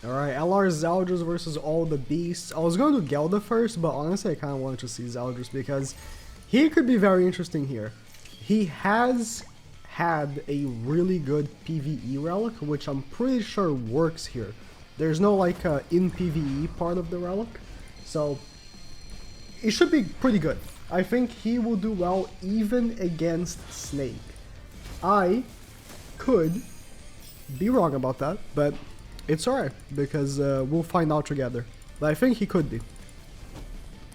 Alright, LR ZELDRIS versus all the beasts. I was going to do Gelda first, but honestly I kind of wanted to see ZELDRIS because he could be very interesting here. He has had a really good PvE relic, which I'm pretty sure works here. There's no like in PvE part of the relic, so it should be pretty good. I think he will do well even against Snake. I could be wrong about that, but it's alright, because we'll find out together. But I think he could be.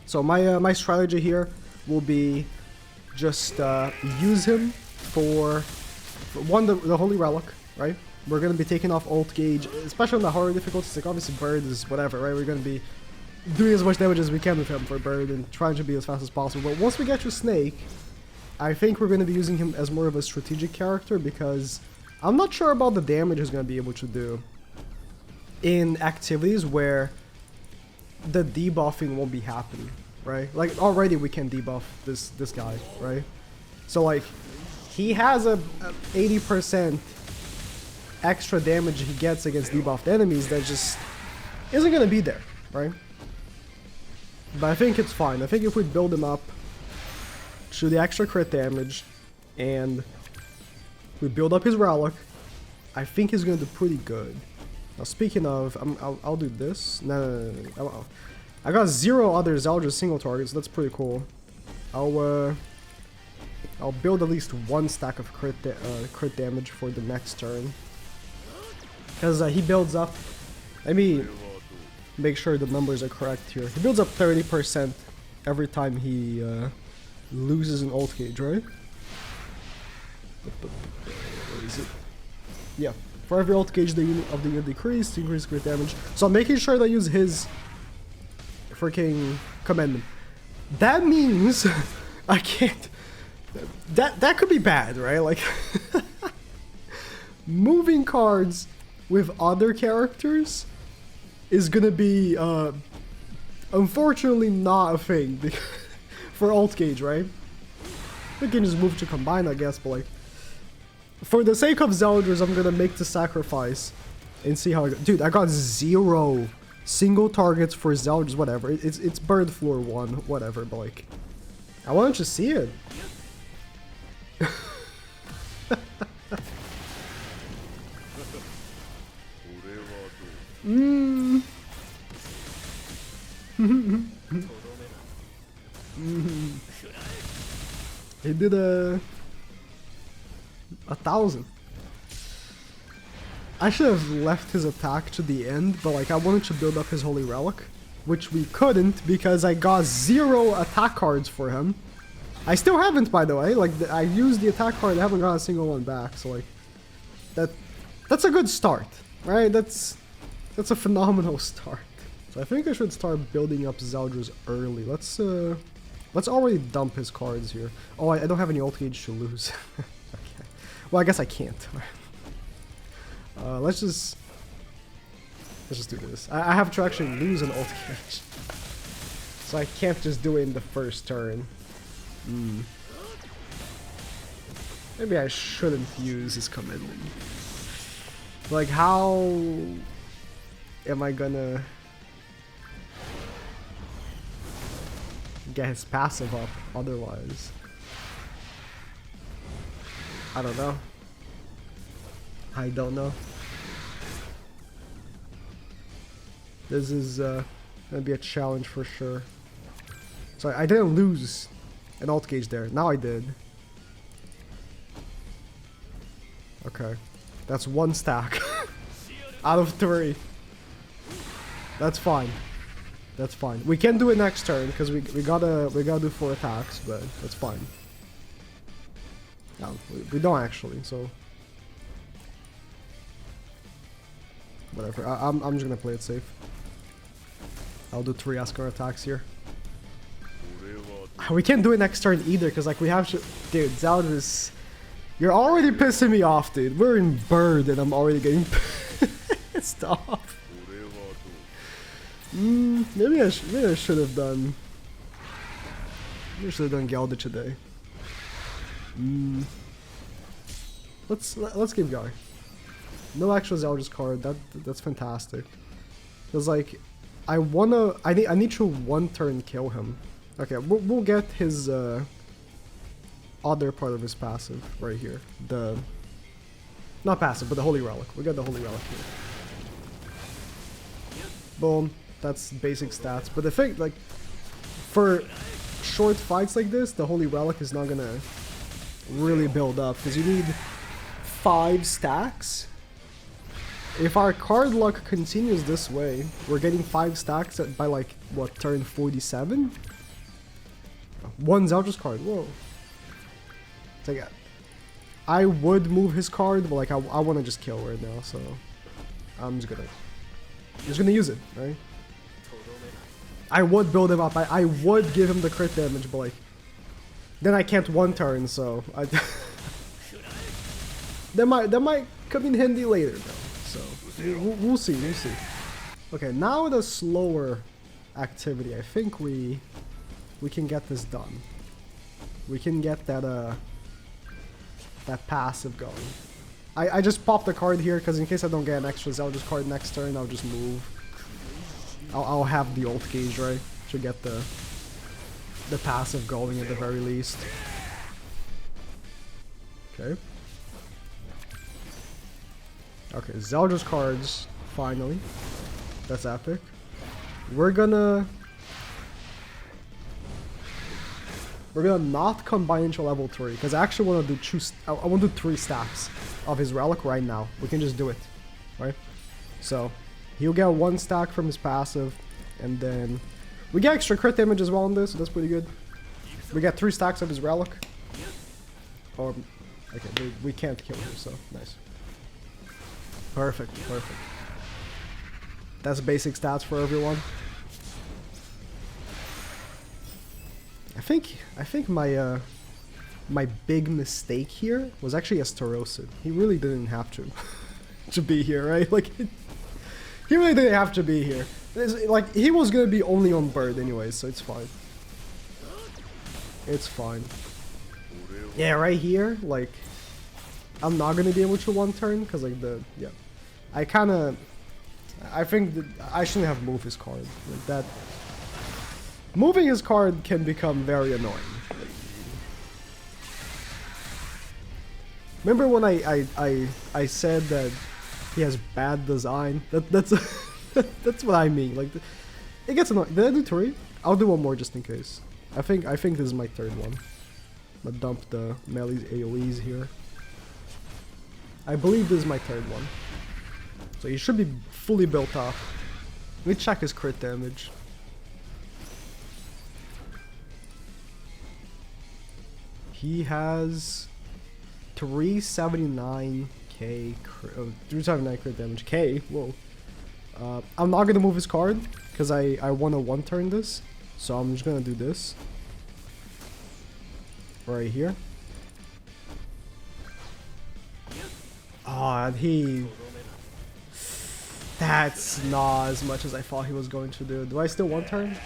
So my strategy here will be just use him for one, the Holy Relic, right? We're going to be taking off ult gauge, especially on the harder difficulties. Like obviously Bird is whatever, right? We're going to be doing as much damage as we can with him for Bird and trying to be as fast as possible. But once we get to Snake, I think we're going to be using him as more of a strategic character, because I'm not sure about the damage he's going to be able to do in activities where the debuffing won't be happening, right? Like already we can debuff this guy, right? So like he has a 80% extra damage he gets against debuffed enemies that just isn't gonna be there, right? But I think it's fine. I think if we build him up to the extra crit damage and we build up his relic, I think he's gonna do pretty good. Now speaking of, I'll do this. No. I got 0 other ZELDRIS single targets. That's pretty cool. I'll build at least 1 stack of crit damage for the next turn, because he builds up. Let me make sure the numbers are correct here. He builds up 30% every time he loses an ult gauge, right? Where is it? Yeah. For every ult gauge of the unit decreased, to increase crit damage. So I'm making sure that I use his freaking commandment. That means I can't. That could be bad, right? Like moving cards with other characters is gonna be unfortunately not a thing for ult gauge, right? We can just move to combine, I guess, but like, for the sake of ZELDRIS, I'm gonna make the sacrifice and see how it goes. Dude, I got 0 single targets for ZELDRIS, whatever. It's bird floor 1, whatever, but like, I wanted to see it. He did 1,000. I should have left his attack to the end, but like I wanted to build up his Holy Relic, which we couldn't because I got 0 attack cards for him. I still haven't, by the way. Like I used the attack card, I haven't got a single one back. So like that's a good start, right? That's a phenomenal start. So I think I should start building up ZELDRIS early. Let's already dump his cards here. Oh, I don't have any ult gauge to lose. Okay. Well, I guess I can't. Let's just do this. I have to actually lose an ult gauge, so I can't just do it in the first turn. Maybe I shouldn't use his commandment. Like, how am I gonna get his passive up otherwise? I don't know. I don't know. This is gonna be a challenge for sure. So I didn't lose an ult gauge there. Now I did. Okay. That's 1 stack out of 3. That's fine. That's fine. We can do it next turn because we gotta do 4 attacks, but that's fine. No, we don't actually. So whatever. I'm just gonna play it safe. I'll do 3 Ascar attacks here. We can't do it next turn either because like we have to. Dude, ZELDRIS, you're already pissing me off, dude. We're in bird and I'm already getting pissed off. Maybe I should have done. Maybe I should have done Gelda today. Let's keep going. No actual ZELDRIS card. That's fantastic. Cause like, I need to one turn kill him. Okay, we'll get his other part of his passive right here. Not passive, but the Holy Relic. We got the Holy Relic here. Boom. That's basic stats. But the thing, like, for short fights like this, the Holy Relic is not gonna really build up because you need 5 stacks. If our card luck continues this way, we're getting 5 stacks by like, what, turn 47? One ZELDRIS card, whoa. So yeah, I would move his card, but like I want to just kill right now, so I'm just gonna use it, right? I would build him up, I would give him the crit damage, but like, then I can't one turn, so that might come in handy later though. So we'll see. Okay, now the slower activity. I think we can get this done. We can get that passive going. I just popped the card here because in case I don't get an extra ZELDRIS card next turn, I'll just move. I'll have the ult gauge, right, to get the passive going at the very least. Okay. Okay, ZELDRIS cards, finally. That's epic. We're gonna not combine into level 3, because I actually want to do I want to do 3 stacks of his relic right now. We can just do it, right? So, he'll get 1 stack from his passive, and then we get extra crit damage as well on this, so that's pretty good. We get 3 stacks of his relic. Or, okay, we can't kill him, so nice. Perfect. That's basic stats for everyone. I think my my big mistake here was actually Astarosid. He really didn't have to be here, right? Like, he really didn't have to be here. Like, he was gonna be only on bird anyways, so it's fine. It's fine. Yeah, right here, like, I'm not gonna be able to one turn because like I think that I shouldn't have moved his card. Like that, moving his card can become very annoying. Remember when I said that he has bad design? That's that's what I mean. Like, it gets annoying. Did I do 3? I'll do 1 more just in case. I think this is my 3rd one. I'm gonna dump the melee AoEs here. I believe this is my 3rd one. So he should be fully built up. Let me check his crit damage. He has 379k 379 crit damage. K, whoa. I'm not gonna move his card because I want to one turn this. So I'm just gonna do this. Right here. Oh, that's not as much as I thought he was going to do. Do I still one turn?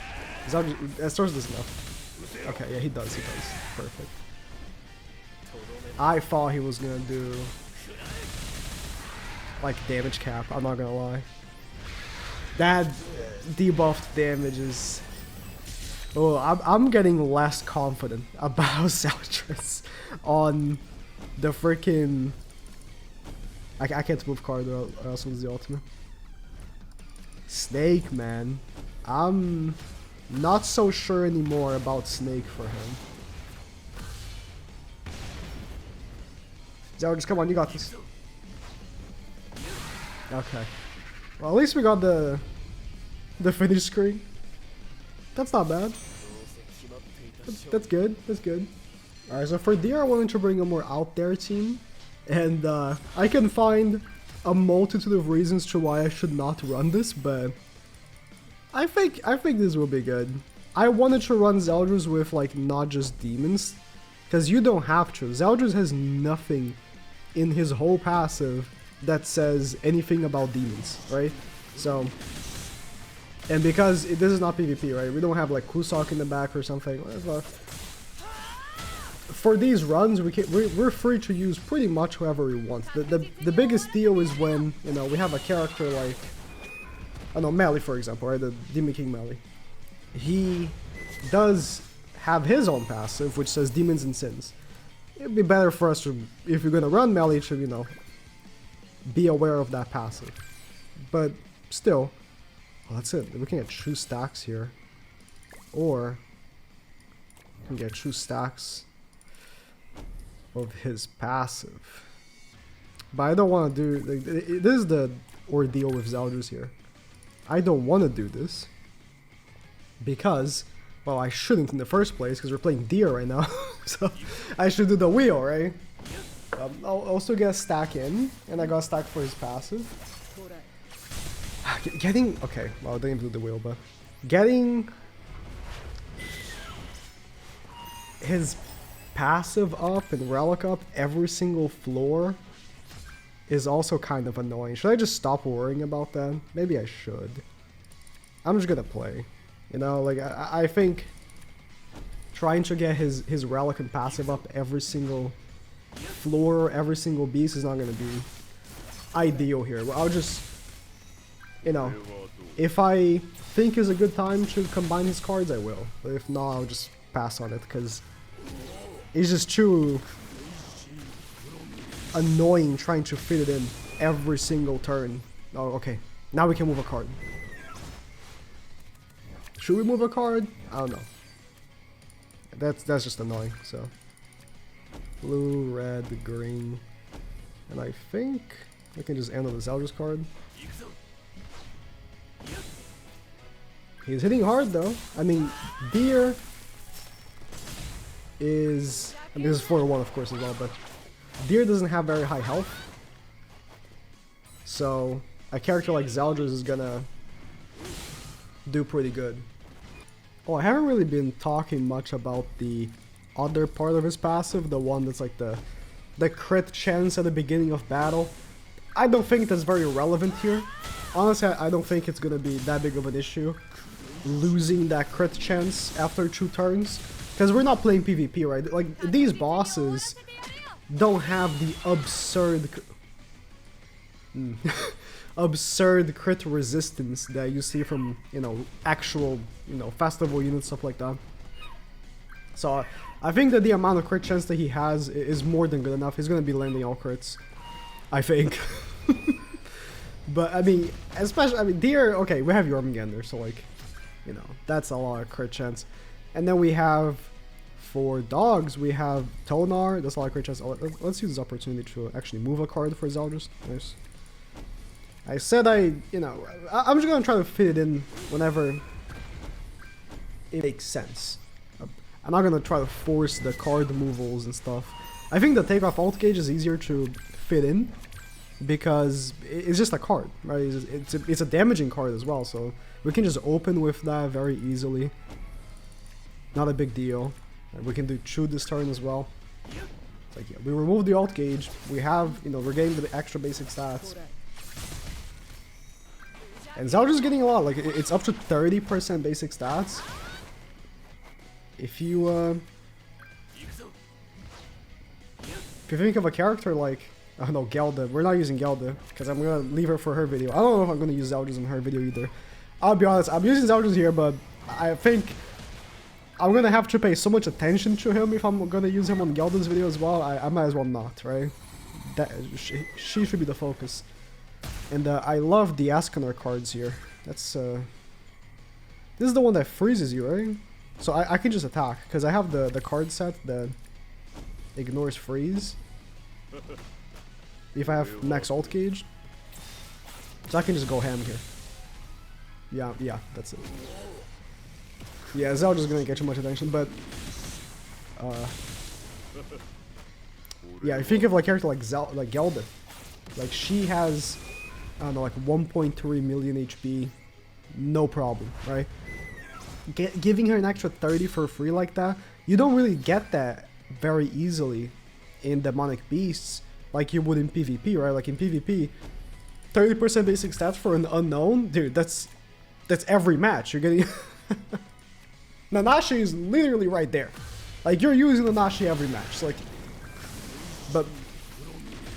Stars does enough. Okay, yeah, he does. Perfect. I thought he was gonna do like damage cap, I'm not gonna lie. That debuffed damage is... Oh, I'm getting less confident about ZELDRIS on the freaking... I can't move card or else lose the ultimate. Snake, man. I'm not so sure anymore about Snake for him. ZELDRIS, come on, you got this. Okay. Well, at least we got the finish screen. That's not bad. That's good. That's good. Alright, so for DR, I wanted to bring a more out there team. And I can find a multitude of reasons to why I should not run this, but I think this will be good. I wanted to run ZELDRIS with like not just demons, because you don't have to. ZELDRIS has nothing in his whole passive that says anything about demons, right? So, and because this is not PvP, right? We don't have like Kusok in the back or something. For these runs, we're free to use pretty much whoever we want. The biggest deal is when, you know, we have a character like oh no, melee for example, right? The Demon King melee. He does have his own passive, which says Demons and Sins. It'd be better for us to, if you're gonna run melee, to, you know, be aware of that passive. But still, well, that's it. We can get true stacks here, or we can get true stacks of his passive. But I don't want to do, like, this is the ordeal with ZELDRIS here. I don't want to do this because, well, I shouldn't in the first place because we're playing Deer right now. So I should do the wheel, right? I'll also get a stack in, and I got a stack for his passive. Getting, okay, well, I didn't do the wheel, but getting his passive up and relic up every single floor is also kind of annoying. Should I just stop worrying about that? Maybe I should. I'm just gonna play. You know, like, I think trying to get his relic and passive up every single floor, every single beast is not gonna be ideal here. I'll just, you know, if I think is a good time to combine his cards, I will. But if not, I'll just pass on it, because it's just too annoying trying to fit it in every single turn. Oh, okay. Now we can move a card. Should we move a card? I don't know. That's just annoying, so. Blue, red, green. And I think we can just handle the ZELDRIS card. He's hitting hard though. I mean, Deer is, and this is 4-1 of course as well, but Deer doesn't have very high health. So a character like ZELDRIS is gonna do pretty good. Oh, I haven't really been talking much about the other part of his passive, the one that's like the crit chance at the beginning of battle. I don't think that's very relevant here. Honestly, I don't think it's gonna be that big of an issue losing that crit chance after 2 turns, because we're not playing PvP, right? Like, these bosses don't have the absurd absurd crit resistance that you see from, you know, actual, you know, festival units, stuff like that. So I think that the amount of crit chance that he has is more than good enough. He's gonna be landing all crits, I think. But I mean, especially, I mean, Deer, okay, we have Jormungandr, so like, you know, that's a lot of crit chance. And then we have, for dogs, we have Tonar, that's a lot of crit chance. Oh, let's use this opportunity to actually move a card for ZELDRIS. Nice. I said you know, I'm just gonna try to fit it in whenever it makes sense. I'm not gonna try to force the card removals and stuff. I think the takeoff alt gauge is easier to fit in because it's just a card, right? It's a damaging card as well, so we can just open with that very easily. Not a big deal. We can do chew this turn as well. It's like, yeah, we remove the alt gauge. We have, you know, we're getting the extra basic stats. And ZELDRIS is getting a lot, like it's up to 30% basic stats. If you think of a character like, I don't know, Gelda, we're not using Gelda because I'm gonna leave her for her video. I don't know if I'm gonna use ZELDRIS in her video either. I'll be honest, I'm using ZELDRIS here, but I think I'm gonna have to pay so much attention to him if I'm gonna use him on Gelda's video as well. I might as well not, right? That she should be the focus. And I love the Ascanor cards here. That's this is the one that freezes you, right? So I can just attack because I have the card set that ignores freeze if I have max alt gauge. So I can just go ham here. Yeah, that's it. Yeah, ZELDRIS is gonna get too much attention, but yeah, I think of like a character like Gelda. Like, she has, I don't know, like 1.3 million HP, no problem, right? Giving her an extra 30 for free like that, you don't really get that very easily in Demonic Beasts like you would in PvP, right? Like in PvP, 30% basic stats for an unknown, dude, that's every match. You're getting Nanashi is literally right there. Like, you're using Nanashi every match. Like, but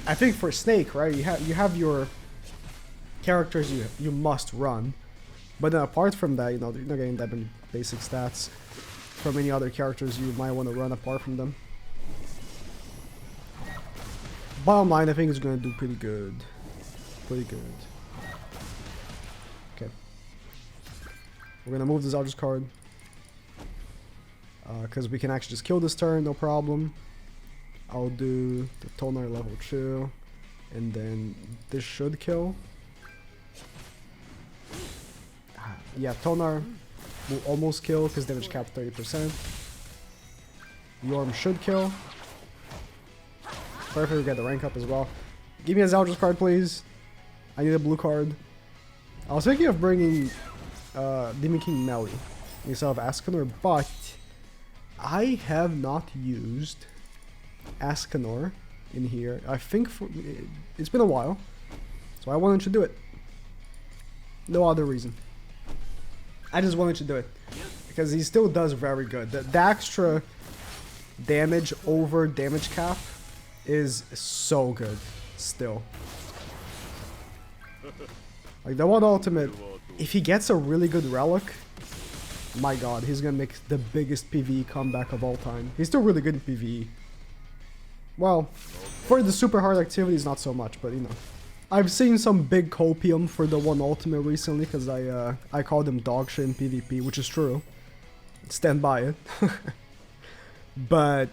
I think for Snake, right, you have your characters you must run. But then apart from that, you know, you're not getting that many basic stats from any other characters you might want to run apart from them. Bottom line, I think it's going to do pretty good. Pretty good. Okay. We're going to move this Zeldris card. Because we can actually just kill this turn, no problem. I'll do the Tonar level 2. And then this should kill. Yeah, Tonar will almost kill because damage cap 30%. Yorm should kill. Perfect, we get the rank up as well. Give me a Zeldris card, please. I need a blue card. I was thinking of bringing Demon King Melly instead of Ascanor, but I have not used Ascanor in here. I think it's been a while, so I wanted to do it. No other reason. I just wanted to do it because he still does very good. The extra damage over damage cap is so good still. Like the one ultimate, if he gets a really good relic, my god, he's gonna make the biggest PvE comeback of all time. He's still really good in PvE. Well, for the super hard activities, not so much, but you know. I've seen some big copium for the one ultimate recently because I called him dog shit in PvP, which is true. Stand by it. But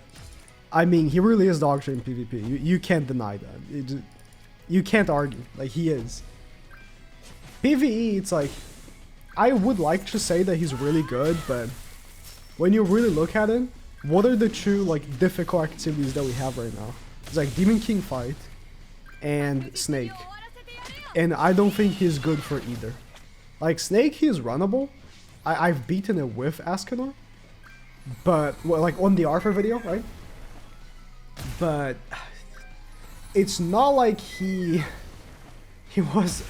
I mean, he really is dog shit in PvP. You can't deny that. You can't argue. Like, he is. PvE, it's like, I would like to say that he's really good, but when you really look at it, what are the two like difficult activities that we have right now? It's like Demon King fight and Snake. And I don't think he's good for either. Like, Snake, he is runnable. I've beaten it with Ascanor. But, well, like, on the Arthur video, right? But it's not like he was,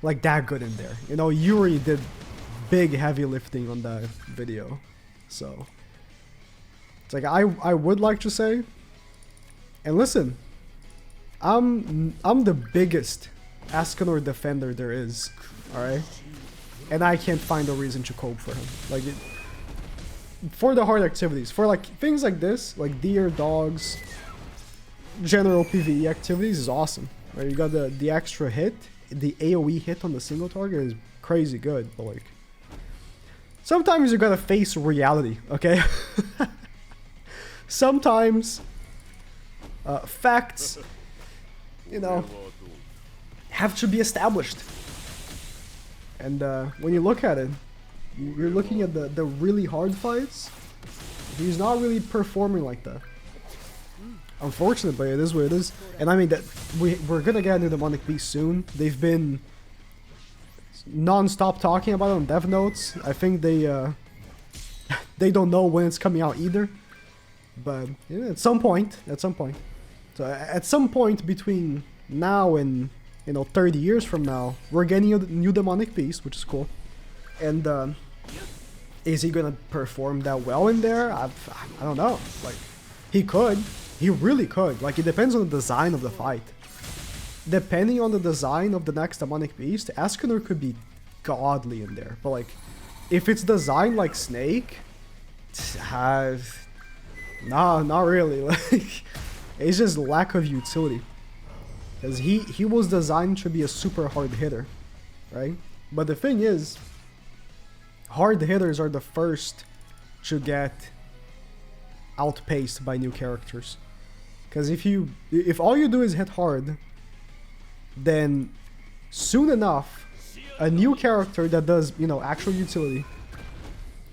like, that good in there. You know, Yuri did big heavy lifting on that video. So, it's like, I would like to say, and listen, I'm the biggest Ascanor defender there is, alright? And I can't find a reason to cope for him. Like, for the hard activities, for like things like this, like deer, dogs, general PvE activities is awesome. Right? You got the extra hit, the AoE hit on the single target is crazy good, but like, sometimes you gotta face reality, okay? Sometimes facts, you know, have to be established. And when you look at it, you're looking at the really hard fights. He's not really performing like that. Unfortunately, it is what it is. And I mean, that we're gonna get into Demonic Beast soon. They've been non-stop talking about it on dev notes. I think they don't know when it's coming out either. But yeah, at some point. So at some point between now and, you know, 30 years from now, we're getting a new Demonic Beast, which is cool. And is he gonna perform that well in there? I don't know. Like, he could. He really could. Like, it depends on the design of the fight. Depending on the design of the next Demonic Beast, Ascanor could be godly in there. But like, if it's designed like Snake, nah, not really. Like, it's just lack of utility. Because he was designed to be a super hard hitter, right? But the thing is, hard hitters are the first to get outpaced by new characters. Because if all you do is hit hard, then soon enough, a new character that does, you know, actual utility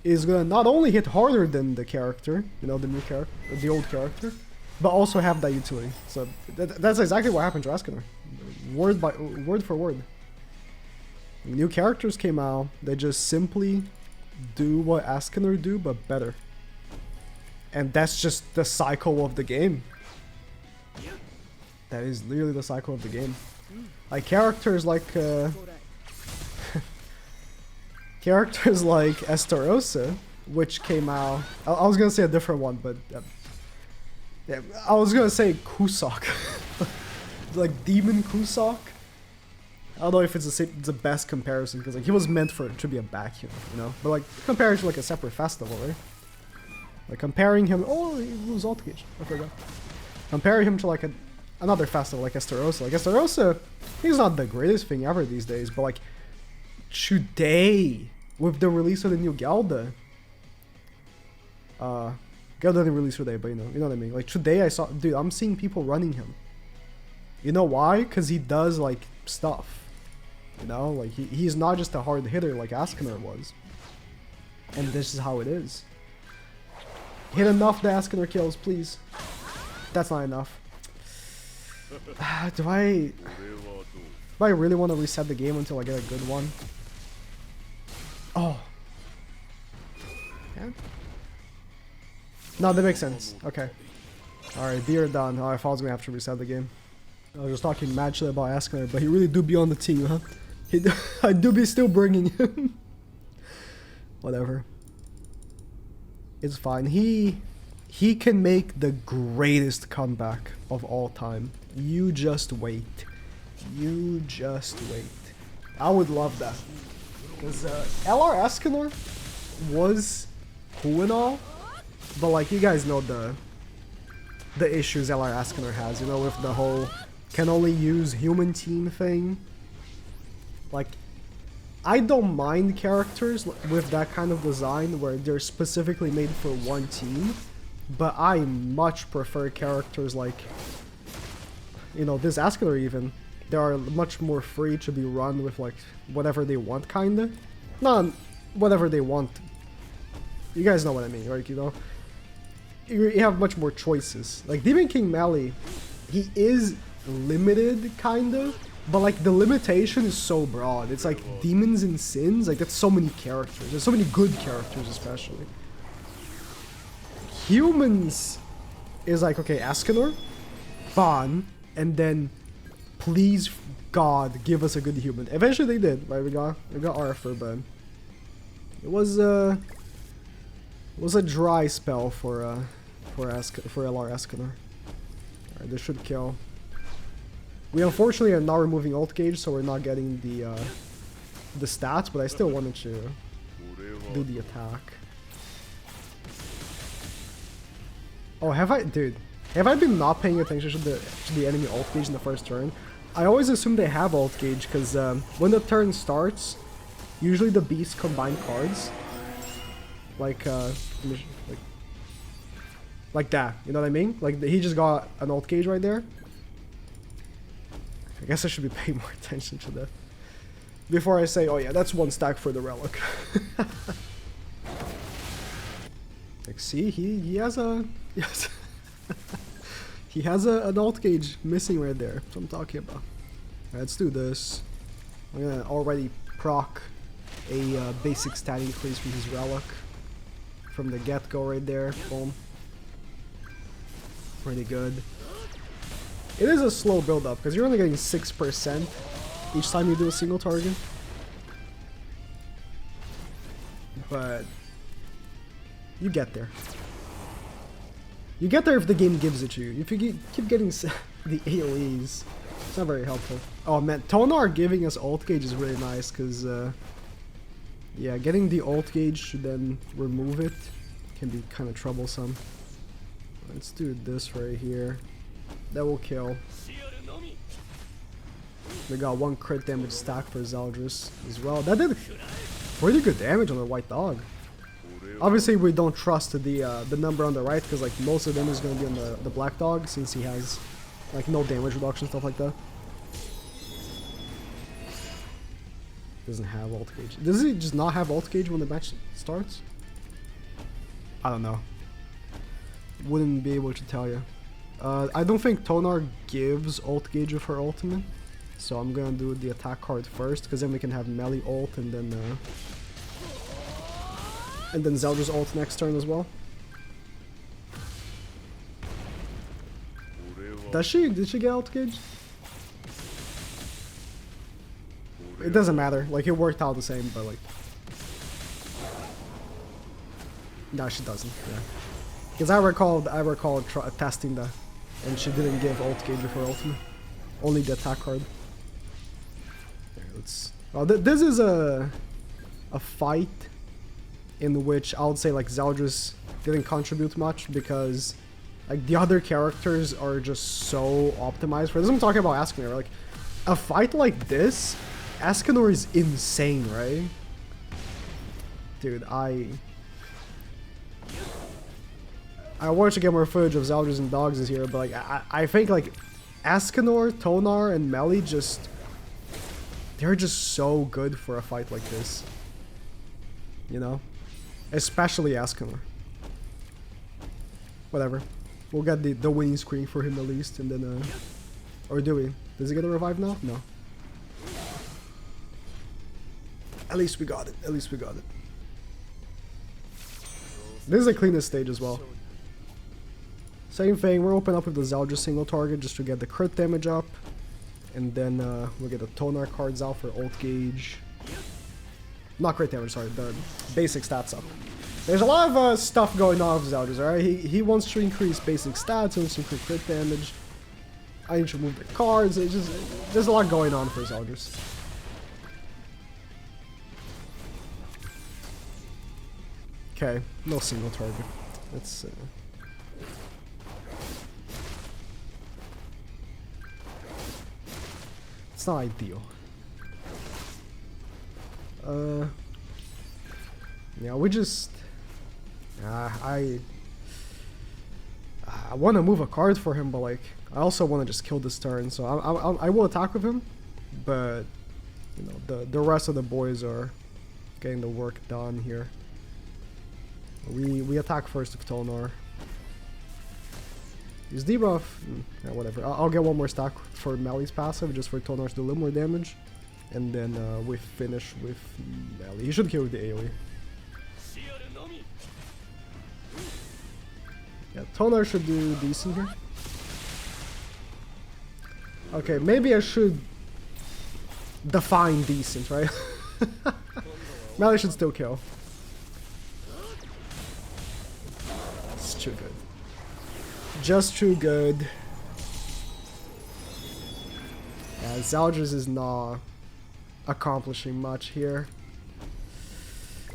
is gonna not only hit harder than the character, you know, the new character, the old character, but also have that utility. So that's exactly what happened to Ascanor. Word for word. New characters came out, they just simply do what Ascanor do, but better. And that's just the cycle of the game. That is literally the cycle of the game. Like, characters like characters like Estarossa, which came out, I was gonna say a different one, but yeah, I was gonna say Kusok. Like Demon Kusok. I don't know if it's the best comparison, because like he was meant for it to be a vacuum, you know? But like comparing to like a separate festival, right? Like comparing him, oh, he was alt gauge, I forgot. Comparing him to like another festival like Esterosa. Like Esterosa, he's not the greatest thing ever these days, but like today, with the release of the new Gelda, Gelda didn't release today, but you know what I mean? Like today I saw, dude, I'm seeing people running him. You know why? Because he does like stuff. You know, like he's not just a hard hitter like Askener was. And this is how it is. Hit enough the Askener kills, please. That's not enough. Do I really want to reset the game until I get a good one? Oh. Yeah. No, that makes sense. Okay. Alright, you're done. Oh, I thought I was gonna have to reset the game. I was just talking mad shit about Askener, but he really do be on the team, huh? I do be still bringing him. Whatever. It's fine. He can make the greatest comeback of all time. You just wait. You just wait. I would love that. Because LR Askener was cool and all, but like you guys know the issues LR Askener has, you know, with the whole can only use human team thing. Like, I don't mind characters with that kind of design where they're specifically made for one team, but I much prefer characters like, you know, this Askener even. They are much more free to be run with like whatever they want, kinda. Not whatever they want. You guys know what I mean, right? You know, you have much more choices. Like Demon King Melee, he is limited, kinda. But like the limitation is so broad. It's like demons and sins. Like that's so many characters. There's so many good characters, especially. Humans is like, okay, Askener, Ban, and then please God give us a good human. Eventually they did, right? We got Arthur, but it was a dry spell for LR Askener. Alright, this should kill. We unfortunately are not removing ult gauge, so we're not getting the stats, but I still wanted to do the attack. Oh, have I been not paying attention to the enemy ult gauge in the first turn? I always assume they have ult gauge, because when the turn starts, usually the beasts combine cards. Like that, you know what I mean? Like he just got an ult gauge right there. I guess I should be paying more attention to that before I say, oh yeah, that's one stack for the relic. Like, see, he has a he has an ult gauge missing right there. That's what I'm talking about. Right, let's do this. I'm gonna already proc a basic stat increase from his relic from the get-go right there. Boom. Pretty good. It is a slow build-up, because you're only getting 6% each time you do a single target. But you get there. You get there if the game gives it to you. If you keep getting the AoEs, it's not very helpful. Oh man, Tonar giving us ult gauge is really nice, because yeah, getting the ult gauge to then remove it can be kind of troublesome. Let's do this right here. That will kill. We got one crit damage stack for ZELDRIS as well. That did pretty good damage on the white dog. Obviously we don't trust the number on the right, because like most of them is going to be on the black dog, since he has like no damage reduction, stuff like that. Doesn't have ult gauge. Does he just not have ult gauge when the match starts? I don't know. Wouldn't be able to tell you. I don't think Tonar gives ult gauge with her ultimate, so I'm gonna do the attack card first, because then we can have melee ult and then ZELDRIS ult next turn as well. Did she get ult gauge? It doesn't matter. Like, it worked out the same, but like, no, she doesn't. Yeah, because I recall testing that. And she didn't give ult gauge with her ultimate. Only the attack card. Well, this is a fight in which I would say like ZELDRIS didn't contribute much because like the other characters are just so optimized for this. I'm talking about Escanor. Like a fight like this, Escanor is insane, right? Dude, I wanted to get more footage of ZELDRIS and dogs this year, but like I think like Escanor, Tonar, and Melly they're just so good for a fight like this. You know? Especially Escanor. Whatever. We'll get the winning screen for him at least, and then or do we? Does he get a revive now? No. At least we got it. At least we got it. This is the cleanest stage as well. Same thing, we're open up with the ZELDRIS single target just to get the crit damage up. And then we'll get the Tonar cards out for ult gauge. Not crit damage, sorry, the basic stats up. There's a lot of stuff going on with ZELDRIS, alright? He wants to increase basic stats, he wants to increase crit damage. I need to move the cards, it's just, there's a lot going on for ZELDRIS. Okay, no single target. Let's it's not ideal. Yeah, we just I want to move a card for him, but like I also want to just kill this turn, so I will attack with him, but you know the rest of the boys are getting the work done here. We attack first with Tonar. His debuff, yeah, whatever. I'll get one more stack for Melly's passive just for Tonar to do a little more damage, and then we finish with Melly. He should kill with the AoE. Yeah, Tonar should do decent here. Okay, maybe I should define decent, right? Melly should still kill. It's too good. Just too good. Yeah, ZELDRIS is not accomplishing much here.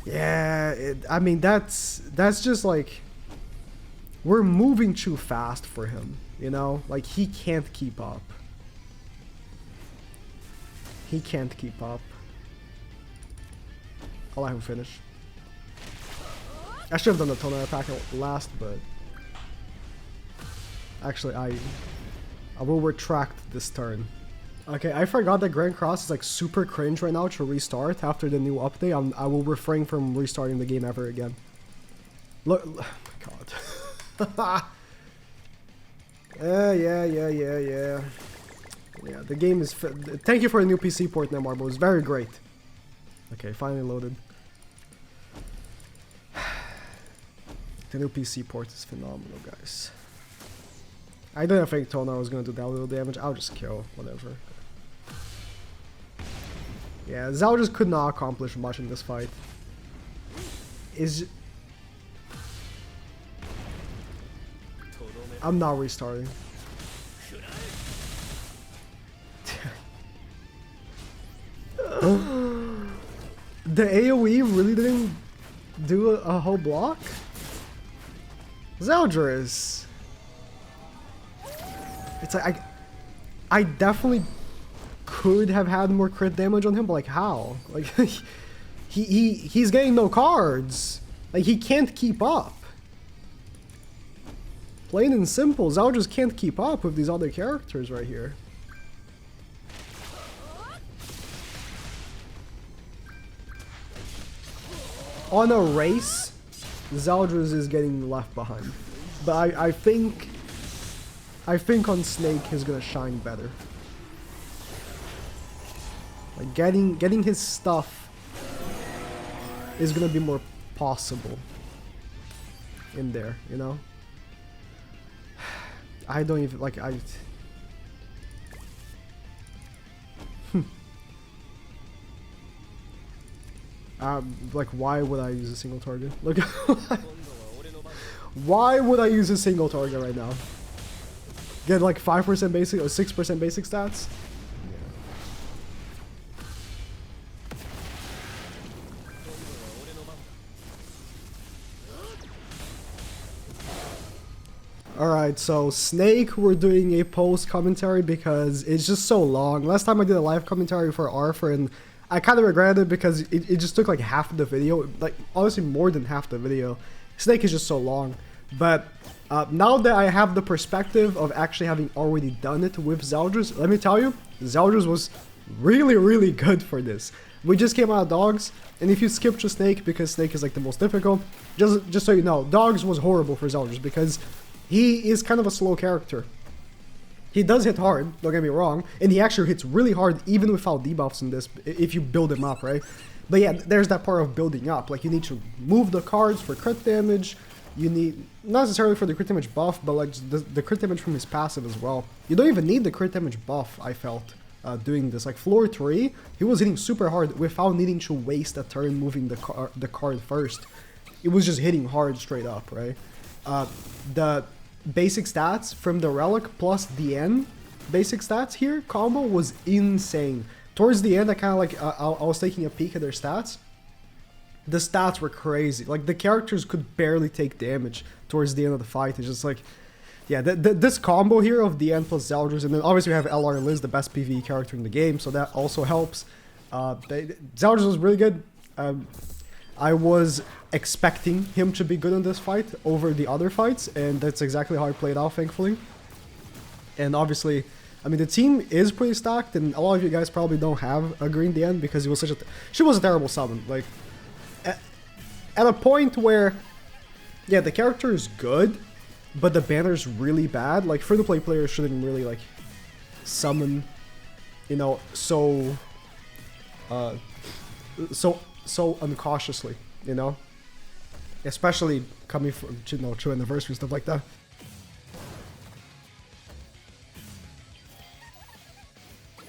Yeah, I mean that's just like we're moving too fast for him, you know? Like he can't keep up. He can't keep up. I'll let him finish. I should have done the Tonar attack last, but actually I will retract this turn. Okay, I forgot that Grand Cross is like super cringe right now to restart after the new update. I will refrain from restarting the game ever again. Look, oh my god. Yeah. Yeah, the game is... Thank you for a new PC port, Neymar, but it was very great. Okay, finally loaded. The new PC port is phenomenal, guys. I didn't think Tonar was going to do that little damage. I'll just kill, whatever. Yeah, ZELDRIS could not accomplish much in this fight. I'm not restarting. The AoE really didn't do a whole block? ZELDRIS. It's like I definitely could have had more crit damage on him, but like how? Like he's getting no cards. Like he can't keep up. Plain and simple, ZELDRIS can't keep up with these other characters right here. On a race, ZELDRIS is getting left behind. But I think on Snake he's gonna shine better. Like getting his stuff is gonna be more possible in there, you know? I don't even like like why would I use a single target? Look, why would I use a single target right now? Get like 5% basic or 6% basic stats? Alright, so Snake, we're doing a post commentary because it's just so long. Last time I did a live commentary for Arthur, and I kind of regretted it because it just took like half of the video, like honestly more than half the video. Snake is just so long. But now that I have the perspective of actually having already done it with ZELDRIS, let me tell you, ZELDRIS was really, really good for this. We just came out of Dogs, and if you skip to Snake, because Snake is like the most difficult, just so you know, Dogs was horrible for ZELDRIS because he is kind of a slow character. He does hit hard, don't get me wrong, and he actually hits really hard even without debuffs in this, if you build him up, right? But yeah, there's that part of building up, like you need to move the cards for crit damage, you need, not necessarily for the crit damage buff, but like the crit damage from his passive as well. You don't even need the crit damage buff, I felt, doing this. Like floor 3, he was hitting super hard without needing to waste a turn moving the card first. It was just hitting hard straight up, right? The basic stats from the Relic plus the N basic stats here combo was insane. Towards the end, I kind of like, I was taking a peek at their stats. The stats were crazy. Like the characters could barely take damage towards the end of the fight. It's just like, yeah, this combo here of the N plus ZELDRIS, and then obviously we have LR Liz, the best PvE character in the game, so that also helps. ZELDRIS was really good. I was expecting him to be good in this fight over the other fights, and that's exactly how it played out, thankfully. And obviously, I mean, the team is pretty stacked, and a lot of you guys probably don't have a Green the End because she was a terrible summon. Like, at a point where, yeah, the character is good, but the banner's really bad. Like, free-to-play players shouldn't really, like, summon, you know, so uncautiously, you know? Especially coming from, you know, true anniversary, stuff like that.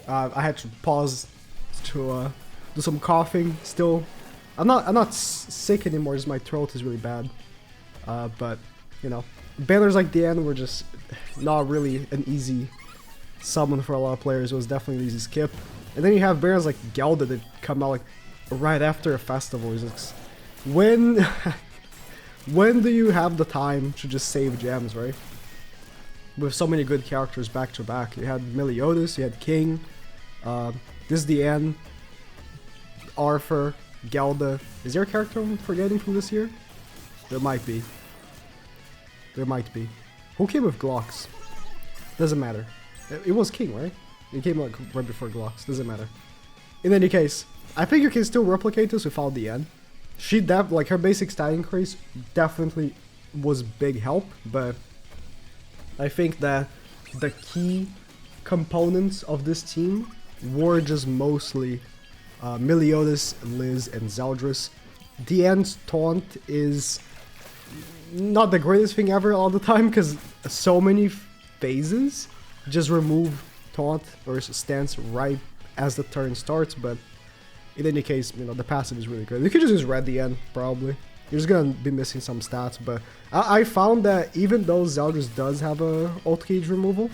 I had to pause to do some coughing still. I'm not sick anymore, just my throat is really bad. But, you know, banners like the End were just not really an easy summon for a lot of players. It was definitely an easy skip. And then you have banners like Gelda that come out like right after a festival. It's just, when do you have the time to just save gems, right? With so many good characters back to back. You had Meliodas, you had King, this is the End, Arthur, Gelda. Is there a character I'm forgetting from this year? There might be. There might be. Who came with Glocks? Doesn't matter. It was King, right? It came like right before Glocks. Doesn't matter. In any case, I think you can still replicate this without the End. She like her basic stat increase definitely was big help, but I think that the key components of this team were just mostly Meliodas, Liz, and ZELDRIS. The End's taunt is not the greatest thing ever all the time because so many phases just remove taunt or stance right as the turn starts, but in any case, you know, the passive is really good. You could just use Red the End, probably. You're just gonna be missing some stats, but I found that even though ZELDRIS does have a ult cage removal,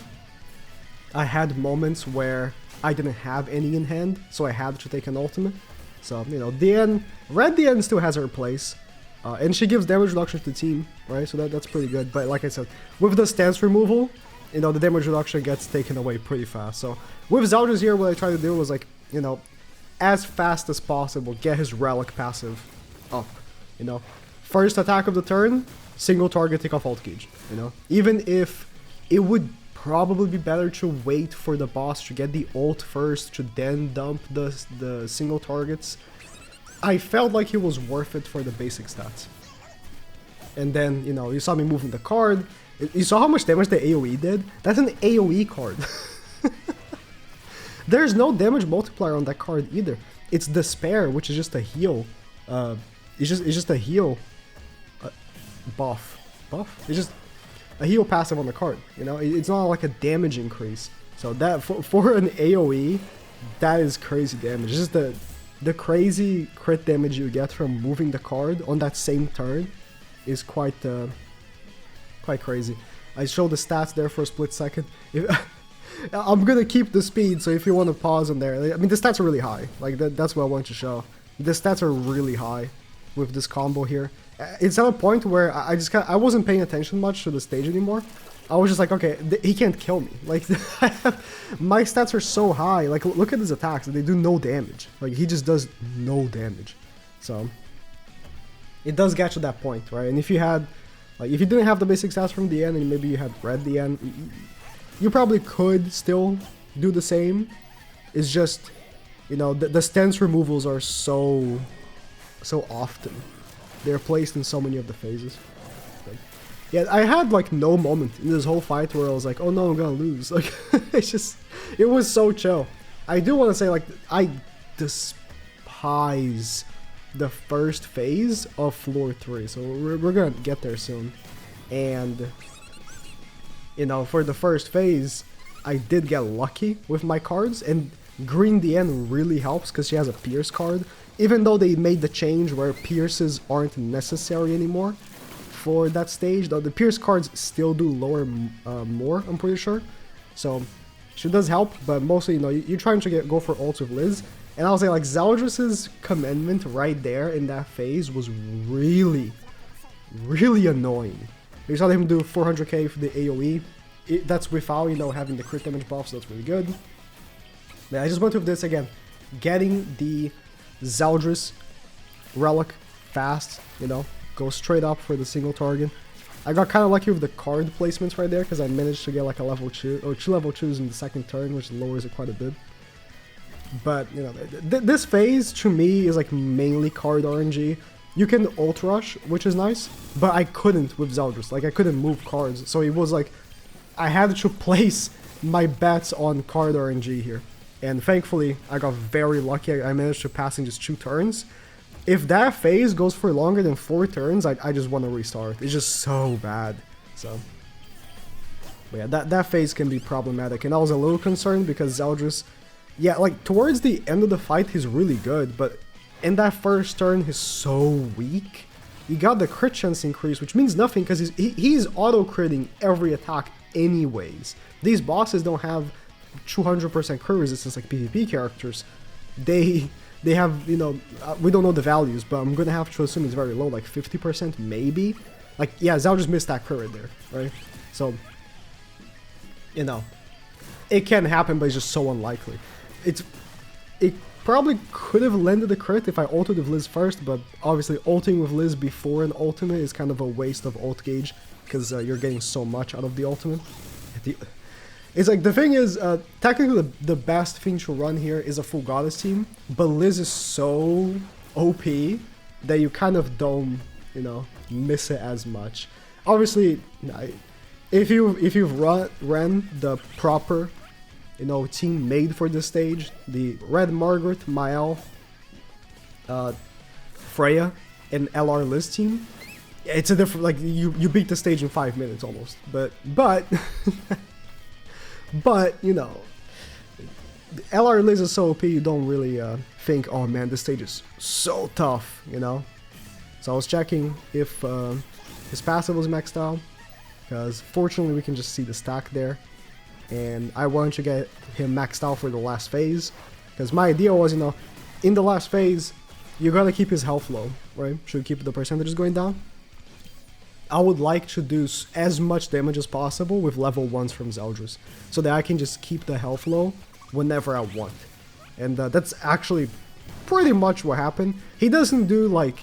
I had moments where I didn't have any in hand, so I had to take an ultimate. So, you know, the End, Red the End still has her place, and she gives damage reduction to the team, right? So that's pretty good. But like I said, with the stance removal, you know, the damage reduction gets taken away pretty fast. So with ZELDRIS here, what I tried to do was, like, you know, as fast as possible, get his Relic passive up, you know. First attack of the turn, single target, take off ult cage, you know. Even if it would probably be better to wait for the boss to get the ult first, to then dump the single targets, I felt like it was worth it for the basic stats. And then, you know, you saw me moving the card, you saw how much damage the AoE did? That's an AoE card. There's no damage multiplier on that card either. It's Despair, which is just a heal. It's just a heal buff. It's just a heal passive on the card. You know, it's not like a damage increase. So that for an AOE, that is crazy damage. It's just the crazy crit damage you get from moving the card on that same turn is quite crazy. I showed the stats there for a split second. I'm gonna keep the speed, so if you want to pause on there, I mean, the stats are really high. Like, that's what I want to show. The stats are really high. with this combo here. It's at a point where I wasn't paying attention much to the stage anymore. I was just like, okay, he can't kill me. Like, my stats are so high. Like, look at his attacks. They do no damage. Like, he just does no damage. So, it does get to that point, right? And if you had, like, if you didn't have the basic stats from the end and maybe you had read the end, you probably could still do the same. It's just, you know, the stance removals are so often. They're placed in so many of the phases. Yeah, I had like no moment in this whole fight where I was like, oh no, I'm gonna lose. Like, it's just, it was so chill. I do want to say, like, I despise the first phase of floor 3, so we're gonna get there soon. And, you know, for the first phase, I did get lucky with my cards, and Green DN really helps because she has a Pierce card, even though they made the change where Pierces aren't necessary anymore. For that stage, though, the Pierce cards still do lower more, I'm pretty sure. So, she does help, but mostly, you know, you're trying to go for ults with Liz. And I'll say, like, Zeldris' commandment right there in that phase was really, really annoying. You saw him do 400k for the AoE. That's without, you know, having the crit damage buff, so that's really good. But I just went with this again. Getting the Zeldris relic fast, you know. Go straight up for the single target. I got kind of lucky with the card placements right there because I managed to get like a level 2 or 2 level 2s in the second turn, which lowers it quite a bit. But you know, this phase to me is like mainly card RNG. You can ult rush, which is nice, but I couldn't with Zeldris. Like, I couldn't move cards, so it was like I had to place my bets on card RNG here. And thankfully, I got very lucky. I managed to pass in just 2 turns. If that phase goes for longer than 4 turns, I just want to restart. It's just so bad. So, but yeah, that phase can be problematic. And I was a little concerned because Zeldris, yeah, like towards the end of the fight, he's really good. But in that first turn, he's so weak. He got the crit chance increase, which means nothing because he's auto-critting every attack anyways. These bosses don't have 200% crit resistance like PvP characters. They have, you know, we don't know the values, but I'm gonna have to assume it's very low, like 50% maybe. Like, yeah, Zal just missed that crit right there, right? So, you know, it can happen, but it's just so unlikely. It probably could have landed a crit if I ulted with Liz first, but obviously ulting with Liz before an ultimate is kind of a waste of ult gauge, because you're getting so much out of the ultimate. It's like, the thing is, technically the best thing to run here is a full goddess team, but Liz is so OP that you kind of don't, you know, miss it as much. Obviously, if you've ran the proper, you know, team made for this stage, the Red Margaret, Mael, Freya, and LR Liz team, it's a different, like, you beat the stage in 5 minutes almost, but But, you know, LR Liz is so OP, you don't really think, oh man, this stage is so tough, you know? So I was checking if his passive was maxed out, because fortunately we can just see the stack there. And I wanted to get him maxed out for the last phase, because my idea was, you know, in the last phase, you gotta keep his health low, right? Should keep the percentages going down. I would like to do as much damage as possible with level 1s from Zeldris, so that I can just keep the health low whenever I want. And that's actually pretty much what happened. He doesn't do like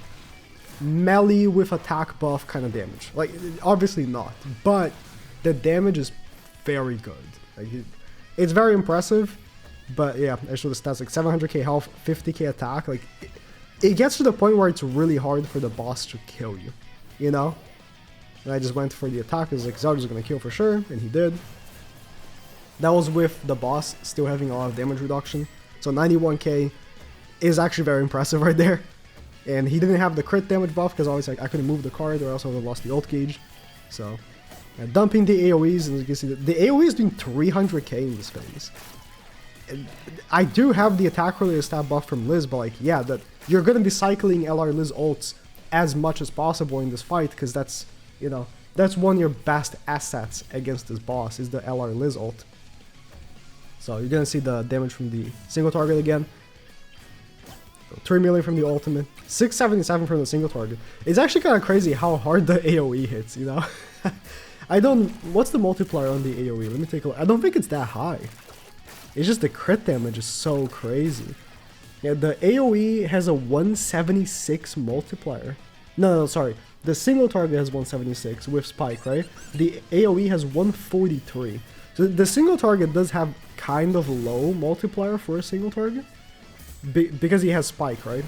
melee with attack buff kind of damage. Like, obviously not, but the damage is very good. Like, it's very impressive, but yeah, I showed the stats, like 700k health, 50k attack. Like, it gets to the point where it's really hard for the boss to kill you, you know? And I just went for the attack. It was like, Zeldris is going to kill for sure, and he did. That was with the boss still having a lot of damage reduction. So 91k is actually very impressive right there. And he didn't have the crit damage buff because obviously I couldn't move the card or else I would have lost the ult gauge. So, dumping the AoEs, and you can see that the AoE is doing 300k in this phase. And I do have the attack related stat buff from Liz, but like, yeah, that you're going to be cycling LR Liz ults as much as possible in this fight, because that's, you know, that's one of your best assets against this boss, is the LR Liz ult. So you're gonna see the damage from the single target again. 3 million from the ultimate, 677 from the single target. It's actually kind of crazy how hard the AoE hits, you know? I don't... What's the multiplier on the AoE? Let me take a look. I don't think it's that high. It's just the crit damage is so crazy. Yeah, the AoE has a 176 multiplier. No, sorry. The single target has 176 with Spike, right? The AoE has 143. So the single target does have kind of low multiplier for a single target. Because he has Spike, right?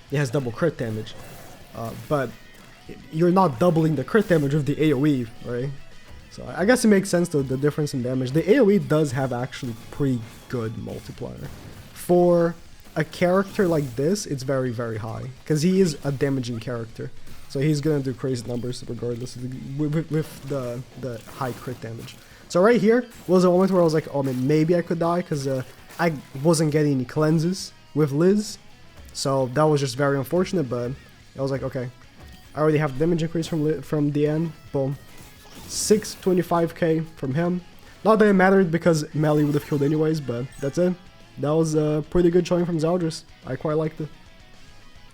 He has double crit damage. But you're not doubling the crit damage of the AoE, right? So I guess it makes sense though, the difference in damage. The AoE does have actually pretty good multiplier. For a character like this, it's very, very high. Because he is a damaging character. So he's gonna do crazy numbers regardless of with the high crit damage. So right here was a moment where I was like, oh man, maybe I could die because I wasn't getting any cleanses with Liz. So that was just very unfortunate, but I was like, okay. I already have damage increase from the end. Boom. 625k from him. Not that it mattered because melee would have killed anyways, but that's it. That was a pretty good showing from ZELDRIS. I quite liked it.